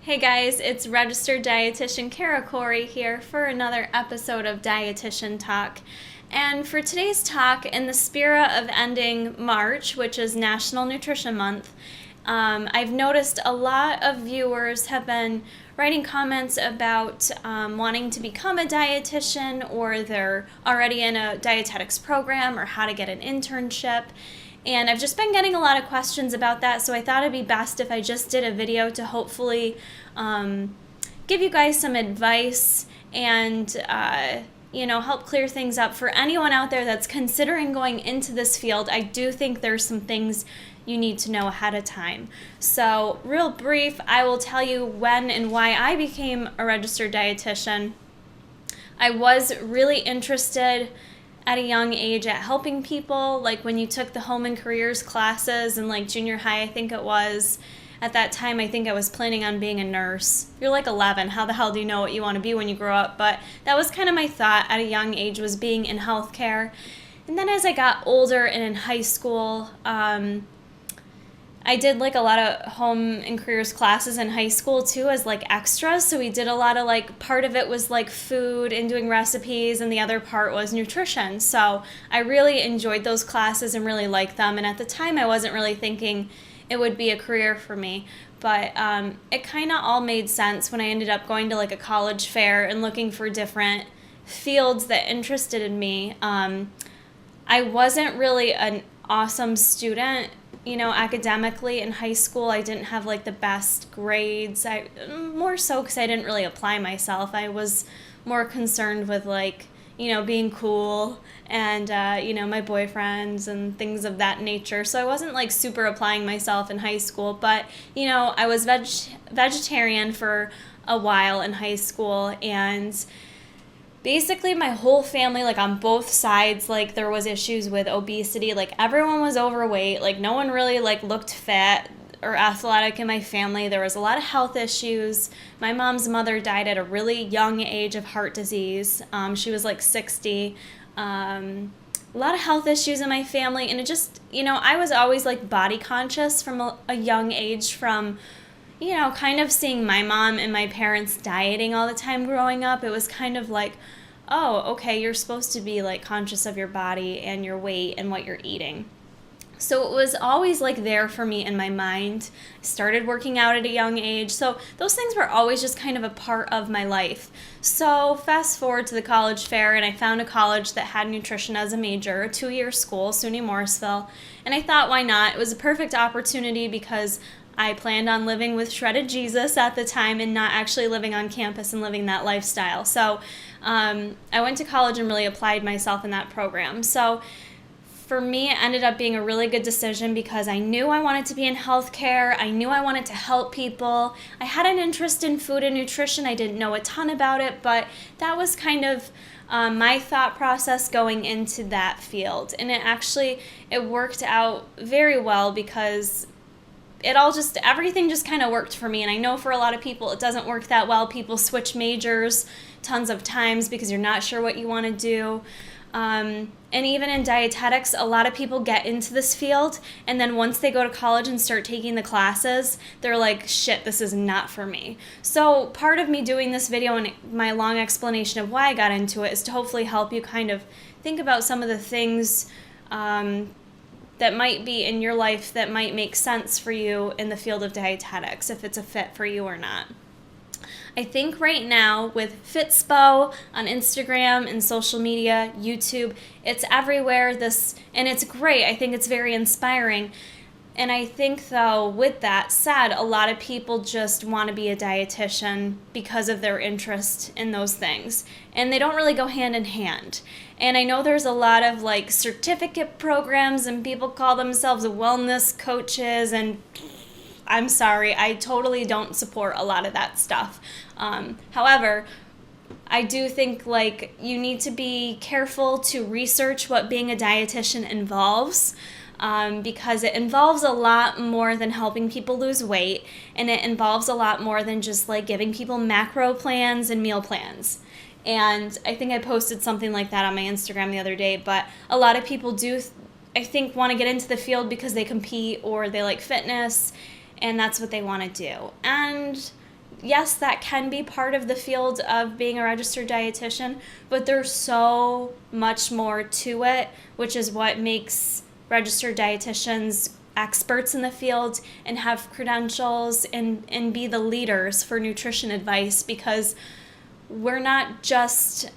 Hey guys, it's registered dietitian Kara Corey here for another episode of Dietitian Talk. And for today's talk, in the spirit of ending March, which is National Nutrition Month, I've noticed a lot of viewers have been writing comments about wanting to become a dietitian, or they're already in a dietetics program, or how to get an internship. And I've just been getting a lot of questions about that, so I thought it'd be best if I just did a video to hopefully give you guys some advice and help clear things up for anyone out there that's considering going into this field. I do think there's some things you need to know ahead of time. So real brief, I will tell you when and why I became a registered dietitian. I was really interested at a young age at helping people, like when you took the home and careers classes in like junior high, I think it was. At that time, I think I was planning on being a nurse. You're like 11. How the hell do you know what you want to be when you grow up? But that was kind of my thought at a young age, was being in healthcare. And then as I got older and in high school, I did like a lot of home and careers classes in high school too as like extras. So we did a lot of like, part of it was like food and doing recipes, and the other part was nutrition. So I really enjoyed those classes and really liked them. And at the time I wasn't really thinking it would be a career for me. But it kind of all made sense when I ended up going to like a college fair and looking for different fields that interested in me. I wasn't really an awesome student, academically in high school. I didn't have like the best grades. More so because I didn't really apply myself. I was more concerned with like, being cool and, my boyfriends and things of that nature. So I wasn't like super applying myself in high school, but, I was vegetarian for a while in high school, and basically my whole family, like on both sides, like there was issues with obesity. Like everyone was overweight. Like no one really like looked fat or athletic in my family. There was a lot of health issues. My mom's mother died at a really young age of heart disease. She was like 60. A lot of health issues in my family, and it just, I was always like body conscious from a young age, from kind of seeing my mom and my parents dieting all the time growing up. It was kind of like, oh, okay, you're supposed to be like conscious of your body and your weight and what you're eating. So it was always like there for me in my mind. I started working out at a young age. So those things were always just kind of a part of my life. So fast forward to the college fair, and I found a college that had nutrition as a major, a 2-year school, SUNY Morrisville. And I thought, why not? It was a perfect opportunity because I planned on living with shredded Jesus at the time and not actually living on campus and living that lifestyle. So I went to college and really applied myself in that program. So for me, it ended up being a really good decision because I knew I wanted to be in healthcare. I knew I wanted to help people. I had an interest in food and nutrition. I didn't know a ton about it, but that was kind of my thought process going into that field. And it worked out very well because everything just kind of worked for me. And I know for a lot of people it doesn't work that well. People switch majors tons of times because you're not sure what you want to do. And even in dietetics, a lot of people get into this field, and then once they go to college and start taking the classes, they're like, shit, this is not for me. So part of me doing this video and my long explanation of why I got into it is to hopefully help you kind of think about some of the things that might be in your life that might make sense for you in the field of dietetics, if it's a fit for you or not. I think right now with Fitspo on Instagram and social media, YouTube, it's everywhere, and it's great. I think it's very inspiring. And I think, though, with that said, a lot of people just want to be a dietitian because of their interest in those things. And they don't really go hand in hand. And I know there's a lot of like certificate programs, and people call themselves wellness coaches, and I'm sorry, I totally don't support a lot of that stuff. However, I do think like you need to be careful to research what being a dietitian involves, because it involves a lot more than helping people lose weight, and it involves a lot more than just like giving people macro plans and meal plans. And I think I posted something like that on my Instagram the other day, but a lot of people do, I think, want to get into the field because they compete or they like fitness, and that's what they want to do. And yes, that can be part of the field of being a registered dietitian, but there's so much more to it, which is what makes registered dietitians experts in the field and have credentials and be the leaders for nutrition advice, because we're not just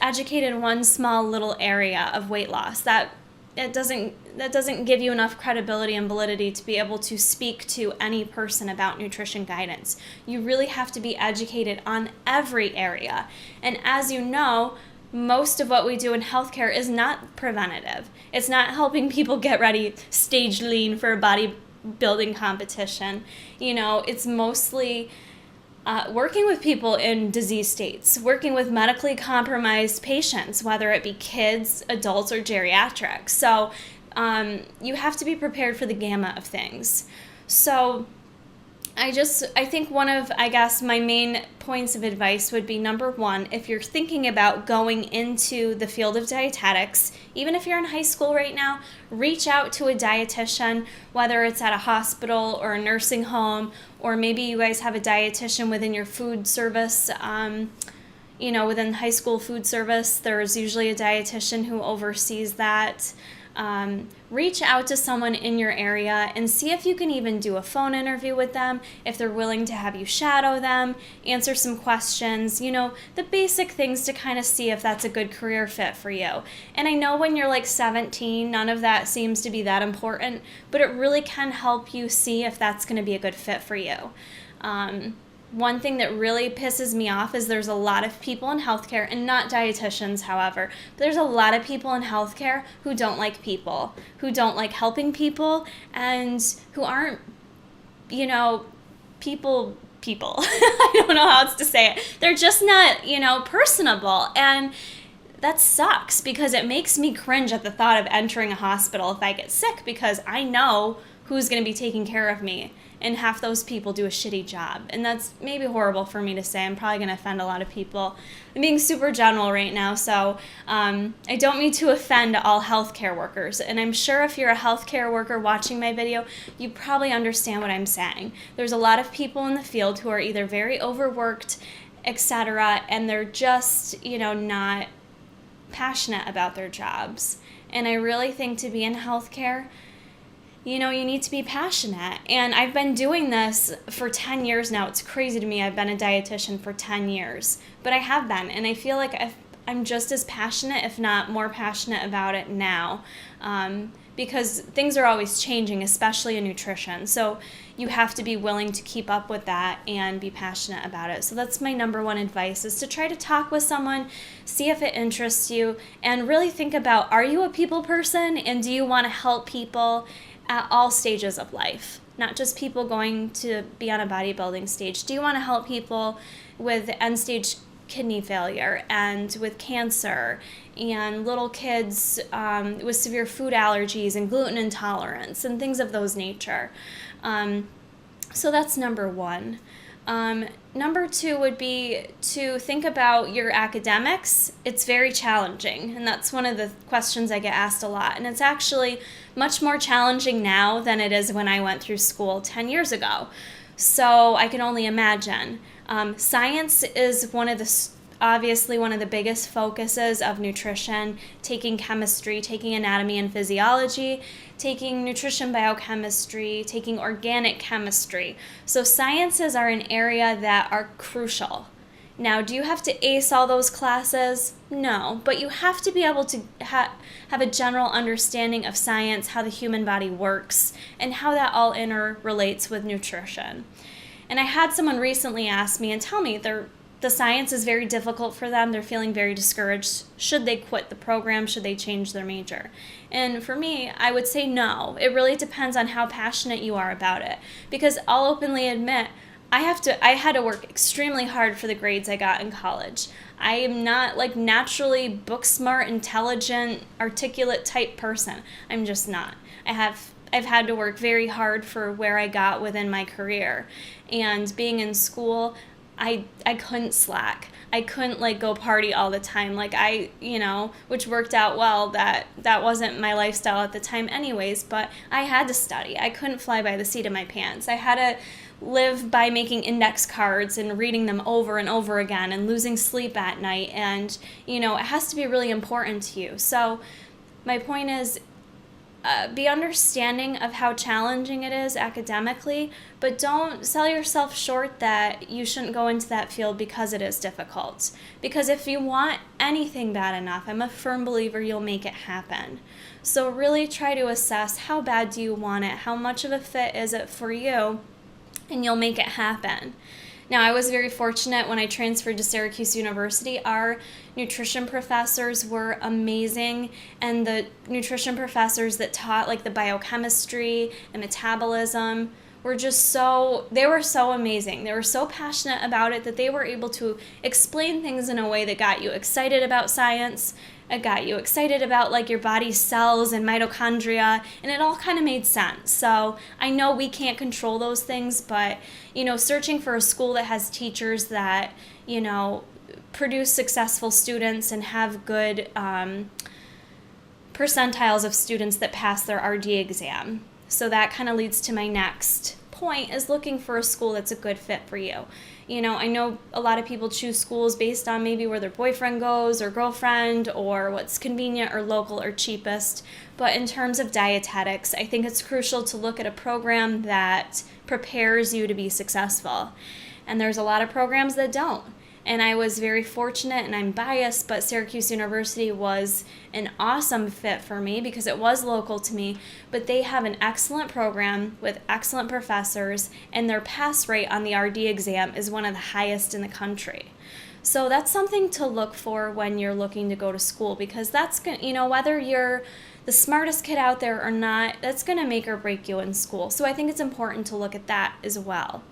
educated in one small little area of weight loss. That doesn't give you enough credibility and validity to be able to speak to any person about nutrition guidance. You really have to be educated on every area. And as you know, most of what we do in healthcare is not preventative. It's not helping people get ready, stage lean for a bodybuilding competition. It's mostly working with people in disease states, working with medically compromised patients, whether it be kids, adults, or geriatrics. So you have to be prepared for the gamut of things. So I think one of, my main points of advice would be, number one, if you're thinking about going into the field of dietetics, even if you're in high school right now, reach out to a dietitian, whether it's at a hospital or a nursing home, or maybe you guys have a dietitian within your food service. Within high school food service, there's usually a dietitian who oversees that. Reach out to someone in your area and see if you can even do a phone interview with them, if they're willing to have you shadow them, answer some questions, the basic things to kind of see if that's a good career fit for you. And I know when you're like 17, none of that seems to be that important, but it really can help you see if that's going to be a good fit for you. One thing that really pisses me off is there's a lot of people in healthcare, and not dietitians, however, but there's a lot of people in healthcare who don't like people, who don't like helping people, and who aren't, people. I don't know how else to say it. They're just not, personable. And that sucks, because it makes me cringe at the thought of entering a hospital if I get sick, because I know who's going to be taking care of me. And half those people do a shitty job. And that's maybe horrible for me to say. I'm probably going to offend a lot of people. I'm being super general right now, so I don't mean to offend all healthcare workers. And I'm sure if you're a healthcare worker watching my video, you probably understand what I'm saying. There's a lot of people in the field who are either very overworked, etc., and they're just, not passionate about their jobs. And I really think to be in healthcare, you need to be passionate. And I've been doing this for 10 years now. It's crazy to me. I've been a dietitian for 10 years. But I have been. And I feel like I'm just as passionate, if not more passionate about it now. Because things are always changing, especially in nutrition. So you have to be willing to keep up with that and be passionate about it. So that's my number one advice, is to try to talk with someone, see if it interests you, and really think about, are you a people person, and do you want to help people at all stages of life, not just people going to be on a bodybuilding stage? Do you want to help people with end-stage kidney failure and with cancer and little kids with severe food allergies and gluten intolerance and things of those nature? So that's number one. Number two would be to think about your academics. It's very challenging, and that's one of the questions I get asked a lot. And it's actually much more challenging now than it is when I went through school 10 years ago. So I can only imagine. Science is obviously one of the biggest focuses of nutrition, taking chemistry, taking anatomy and physiology, taking nutrition biochemistry, taking organic chemistry. So sciences are an area that are crucial. Now, do you have to ace all those classes? No, but you have to be able to have a general understanding of science, how the human body works, and how that all interrelates with nutrition. And I had someone recently ask me and tell me the science is very difficult for them. They're feeling very discouraged. Should they quit the program? Should they change their major? And for me, I would say no. It really depends on how passionate you are about it. Because I'll openly admit, I had to work extremely hard for the grades I got in college. I am not like naturally book smart, intelligent, articulate type person. I'm just not. I've had to work very hard for where I got within my career. And being in school, I couldn't slack. I couldn't like go party all the time. Like which worked out well, that wasn't my lifestyle at the time anyways, but I had to study. I couldn't fly by the seat of my pants. I had to live by making index cards and reading them over and over again and losing sleep at night. And, it has to be really important to you. So my point is, be understanding of how challenging it is academically, but don't sell yourself short that you shouldn't go into that field because it is difficult. Because if you want anything bad enough, I'm a firm believer you'll make it happen. So really try to assess, how bad do you want it? How much of a fit is it for you? And you'll make it happen. Now, I was very fortunate when I transferred to Syracuse University. Our nutrition professors were amazing, and the nutrition professors that taught like the biochemistry and metabolism were they were so amazing. They were so passionate about it that they were able to explain things in a way that got you excited about science. It got you excited about like your body's cells and mitochondria, and it all kind of made sense. So I know we can't control those things, but searching for a school that has teachers that produce successful students and have good percentiles of students that pass their RD exam. So that kind of leads to my next point, is looking for a school that's a good fit for you. I know a lot of people choose schools based on maybe where their boyfriend goes or girlfriend, or what's convenient or local or cheapest. But in terms of dietetics, I think it's crucial to look at a program that prepares you to be successful. And there's a lot of programs that don't. And I was very fortunate, and I'm biased, but Syracuse University was an awesome fit for me because it was local to me. But they have an excellent program with excellent professors, and their pass rate on the RD exam is one of the highest in the country. So that's something to look for when you're looking to go to school, because that's going to, whether you're the smartest kid out there or not, that's going to make or break you in school. So I think it's important to look at that as well.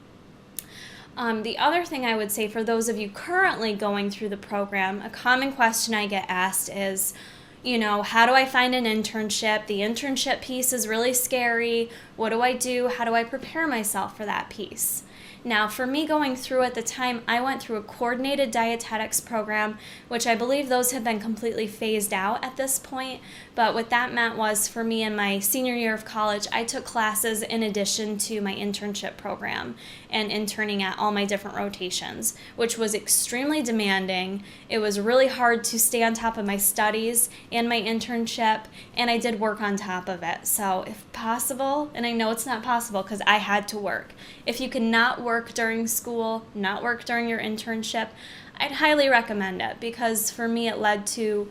The other thing I would say for those of you currently going through the program, a common question I get asked is, how do I find an internship? The internship piece is really scary. What do I do? How do I prepare myself for that piece? Now, for me going through at the time, I went through a coordinated dietetics program, which I believe those have been completely phased out at this point. But what that meant was, for me in my senior year of college, I took classes in addition to my internship program and interning at all my different rotations, which was extremely demanding. It was really hard to stay on top of my studies and my internship, and I did work on top of it. So if possible, and I know it's not possible because I had to work, if you cannot work during school, not work during your internship, I'd highly recommend it, because for me it led to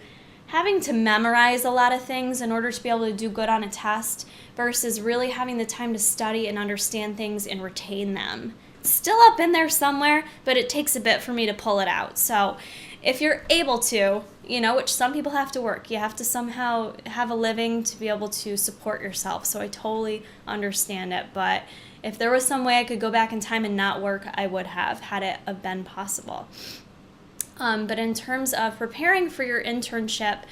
having to memorize a lot of things in order to be able to do good on a test versus really having the time to study and understand things and retain them. It's still up in there somewhere, but it takes a bit for me to pull it out. So if you're able to, which some people have to work, you have to somehow have a living to be able to support yourself. So I totally understand it. But if there was some way I could go back in time and not work, I would have, had it have been possible. But in terms of preparing for your internship,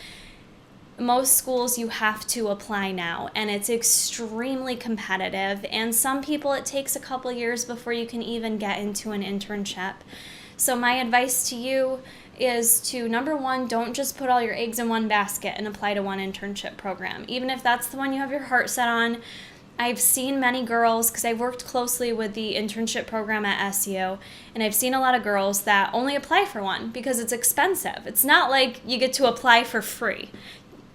most schools you have to apply now, and it's extremely competitive. And some people it takes a couple years before you can even get into an internship. So my advice to you is to, number one, don't just put all your eggs in one basket and apply to one internship program. Even if that's the one you have your heart set on, I've seen many girls, because I've worked closely with the internship program at SU, and I've seen a lot of girls that only apply for one because it's expensive. It's not like you get to apply for free.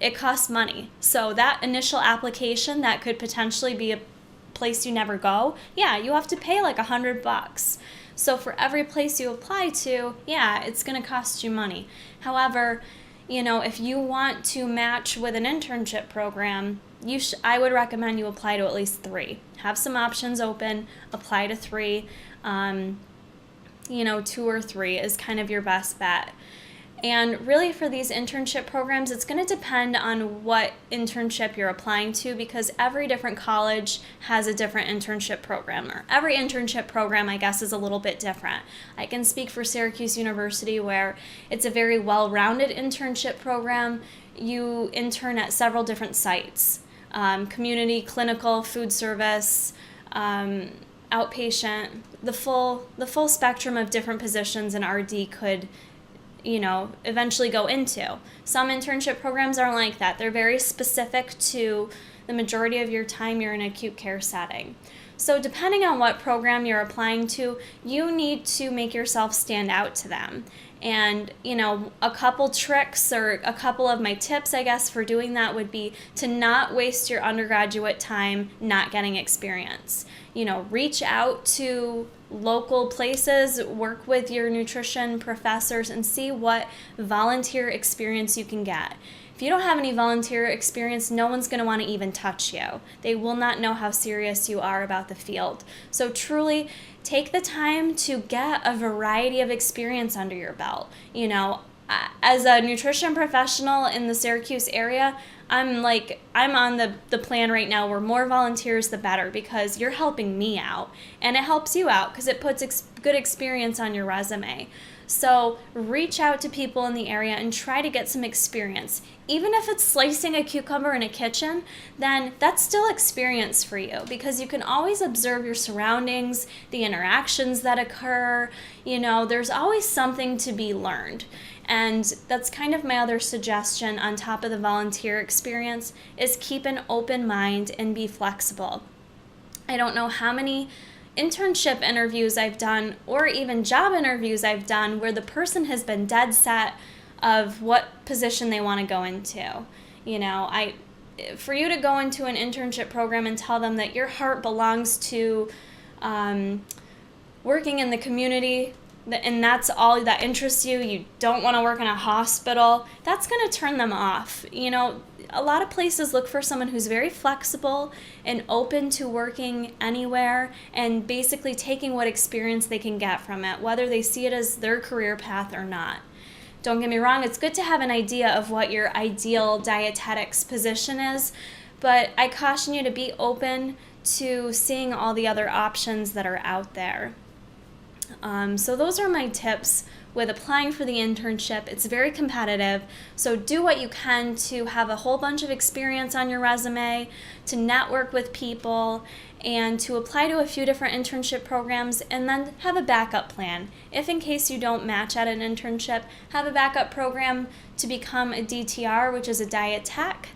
It costs money. So that initial application that could potentially be a place you never go, yeah, you have to pay like $100. So for every place you apply to, yeah, it's going to cost you money. However, if you want to match with an internship program, I would recommend you apply to at least 3. Have some options open, apply to 3. 2 or 3 is kind of your best bet. And really for these internship programs, it's going to depend on what internship you're applying to, because every different college has a different internship program, or every internship program, I guess, is a little bit different. I can speak for Syracuse University, where it's a very well-rounded internship program. You intern at several different sites, community, clinical, food service. outpatient, the full spectrum of different positions an RD could eventually go into. Some internship programs aren't like that. They're very specific to the majority of your time you're in an acute care setting. So depending on what program you're applying to, you need to make yourself stand out to them. And, a couple tricks or a couple of my tips, I guess, for doing that would be to not waste your undergraduate time not getting experience. Reach out to local places, work with your nutrition professors, and see what volunteer experience you can get. If you don't have any volunteer experience, no one's going to want to even touch you. They will not know how serious you are about the field. So truly, take the time to get a variety of experience under your belt. As a nutrition professional in the Syracuse area, I'm on the plan right now where more volunteers the better, because you're helping me out and it helps you out because it puts good experience on your resume. So reach out to people in the area and try to get some experience. Even if it's slicing a cucumber in a kitchen, then that's still experience for you, because you can always observe your surroundings, the interactions that occur. There's always something to be learned. And that's kind of my other suggestion on top of the volunteer experience, is keep an open mind and be flexible. I don't know how many internship interviews I've done, or even job interviews I've done, where the person has been dead set of what position they want to go into. For you to go into an internship program and tell them that your heart belongs to working in the community, and that's all that interests you, you don't want to work in a hospital, that's going to turn them off. A lot of places look for someone who's very flexible and open to working anywhere and basically taking what experience they can get from it, whether they see it as their career path or not. Don't get me wrong, it's good to have an idea of what your ideal dietetics position is, but I caution you to be open to seeing all the other options that are out there. So those are my tips with applying for the internship. It's very competitive, so do what you can to have a whole bunch of experience on your resume, to network with people, and to apply to a few different internship programs, and then have a backup plan. If in case you don't match at an internship, have a backup program to become a DTR, which is a diet tech.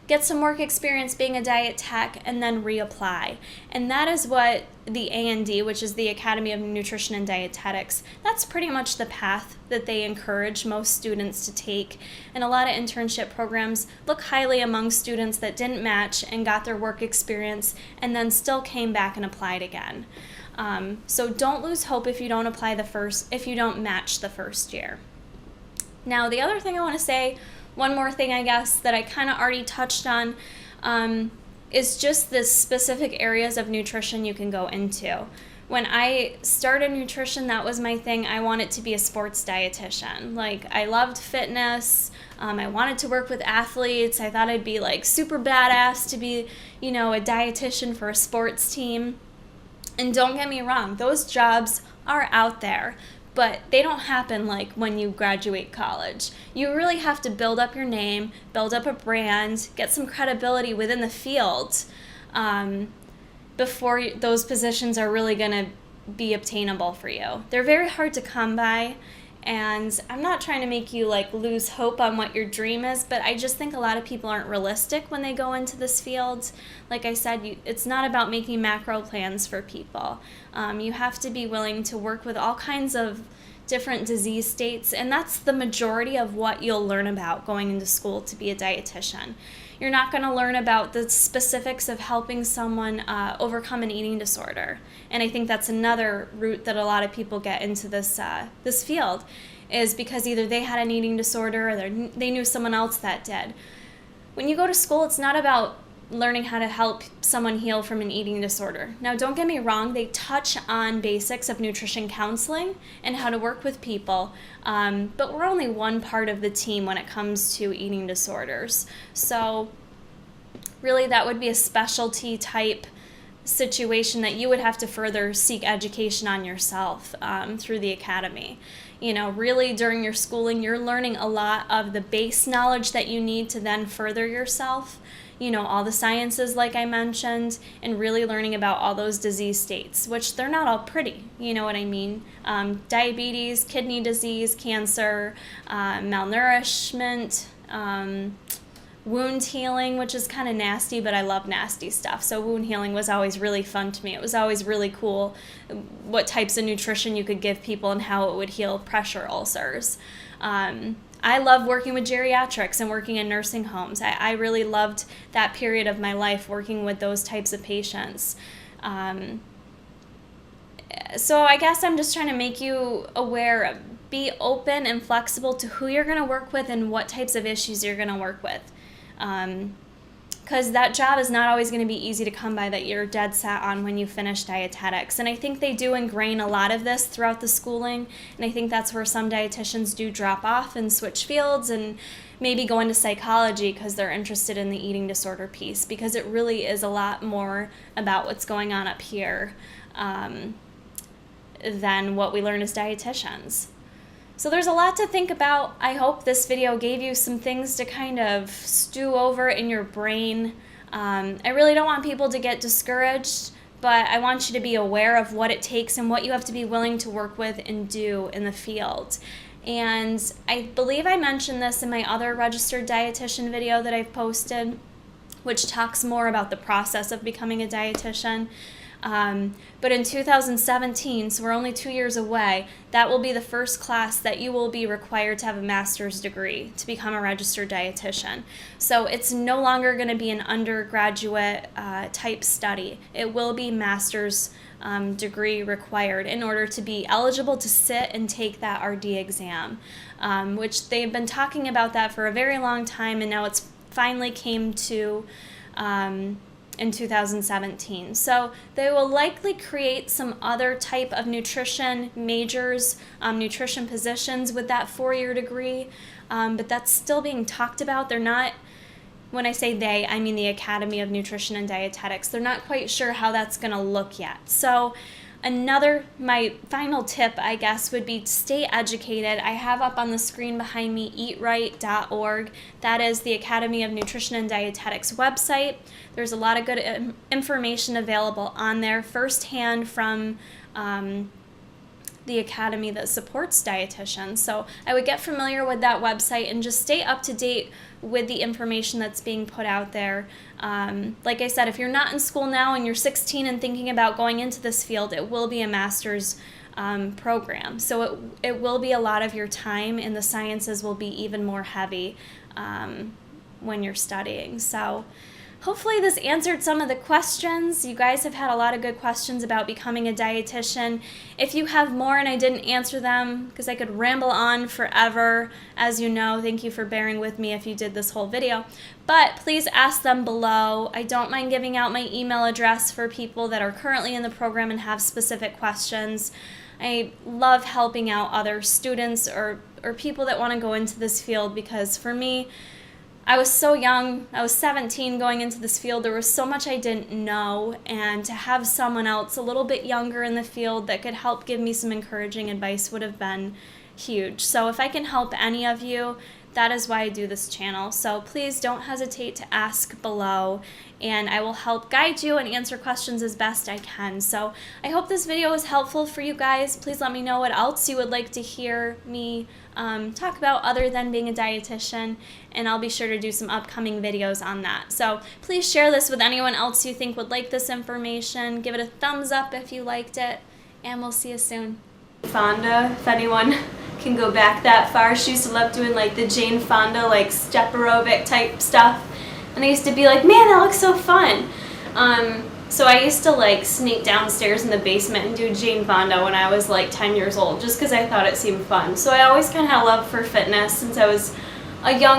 Get some work experience being a diet tech, and then reapply. And that is what the A&D, which is the Academy of Nutrition and Dietetics, that's pretty much the path that they encourage most students to take. And a lot of internship programs look highly among students that didn't match and got their work experience and then still came back and applied again. So don't lose hope if you don't if you don't match the first year. Now, the other thing I want to say, one more thing, I guess, that I kind of already touched on, is just the specific areas of nutrition you can go into. When I started nutrition, that was my thing. I wanted to be a sports dietitian. I loved fitness. I wanted to work with athletes. I thought I'd be super badass to be, a dietitian for a sports team. And don't get me wrong, those jobs are out there, but they don't happen when you graduate college. You really have to build up your name, build up a brand, get some credibility within the field before those positions are really going to be obtainable for you. They're very hard to come by, and I'm not trying to make you lose hope on what your dream is, but I just think a lot of people aren't realistic when they go into this field. Like I said, it's not about making macro plans for people. You have to be willing to work with all kinds of different disease states, and that's the majority of what you'll learn about going into school to be a dietitian. You're not going to learn about the specifics of helping someone overcome an eating disorder. And I think that's another route that a lot of people get into this field, is because either they had an eating disorder or they knew someone else that did. When you go to school, it's not about learning how to help someone heal from an eating disorder. Now, don't get me wrong, they touch on basics of nutrition counseling and how to work with people, but we're only one part of the team when it comes to eating disorders. So really, that would be a specialty type situation that you would have to further seek education on yourself through the academy. Really during your schooling, you're learning a lot of the base knowledge that you need to then further yourself. all the sciences like I mentioned, and really learning about all those disease states, which they're not all pretty, you know what I mean? Diabetes, kidney disease, cancer, malnourishment, wound healing, which is kind of nasty, but I love nasty stuff. So wound healing was always really fun to me. It was always really cool what types of nutrition you could give people and how it would heal pressure ulcers. I love working with geriatrics and working in nursing homes. I really loved that period of my life working with those types of patients. So I guess I'm just trying to make you aware, be open and flexible to who you're going to work with and what types of issues you're going to work with. Because that job is not always going to be easy to come by that you're dead set on when you finish dietetics. And I think they do ingrain a lot of this throughout the schooling, and I think that's where some dietitians do drop off and switch fields and maybe go into psychology because they're interested in the eating disorder piece, because it really is a lot more about what's going on up here than what we learn as dietitians. So there's a lot to think about. I hope this video gave you some things to kind of stew over in your brain. I really don't want people to get discouraged, but I want you to be aware of what it takes and what you have to be willing to work with and do in the field. And I believe I mentioned this in my other registered dietitian video that I've posted, which talks more about the process of becoming a dietitian. But in 2017, so we're only 2 years away, that will be the first class that you will be required to have a master's degree to become a registered dietitian. So it's no longer going to be an undergraduate type study. It will be master's degree required in order to be eligible to sit and take that RD exam, which they've been talking about that for a very long time, and now it's finally came to in 2017. So they will likely create some other type of nutrition majors, nutrition positions with that 4-year degree, but that's still being talked about. They're not, when I say they, I mean the Academy of Nutrition and Dietetics. They're not quite sure how that's going to look yet. So my final tip, I guess, would be to stay educated. I have up on the screen behind me eatright.org. That is the Academy of Nutrition and Dietetics website. There's a lot of good information available on there firsthand from the academy that supports dietitians. So I would get familiar with that website and just stay up to date with the information that's being put out there. Like I said, if you're not in school now and you're 16 and thinking about going into this field, it will be a master's program. So it will be a lot of your time, and the sciences will be even more heavy when you're studying. So hopefully this answered some of the questions. You guys have had a lot of good questions about becoming a dietitian. If you have more and I didn't answer them, because I could ramble on forever, as you know, thank you for bearing with me if you did this whole video. But please ask them below. I don't mind giving out my email address for people that are currently in the program and have specific questions. I love helping out other students or people that want to go into this field, because for me, I was so young. I was 17 going into this field. There was so much I didn't know, and to have someone else a little bit younger in the field that could help give me some encouraging advice would have been huge. So if I can help any of you, that is why I do this channel. So please don't hesitate to ask below, and I will help guide you and answer questions as best I can. So I hope this video was helpful for you guys. Please let me know what else you would like to hear me talk about other than being a dietitian, and I'll be sure to do some upcoming videos on that. So please share this with anyone else you think would like this information. Give it a thumbs up if you liked it, and we'll see you soon. Fonda, if anyone can go back that far, she used to love doing like the Jane Fonda like step aerobic type stuff, and I used to be like, man, that looks so fun. So I used to like sneak downstairs in the basement and do Jane Fonda when I was like 10 years old, just because I thought it seemed fun. So I always kind of had a love for fitness since I was a young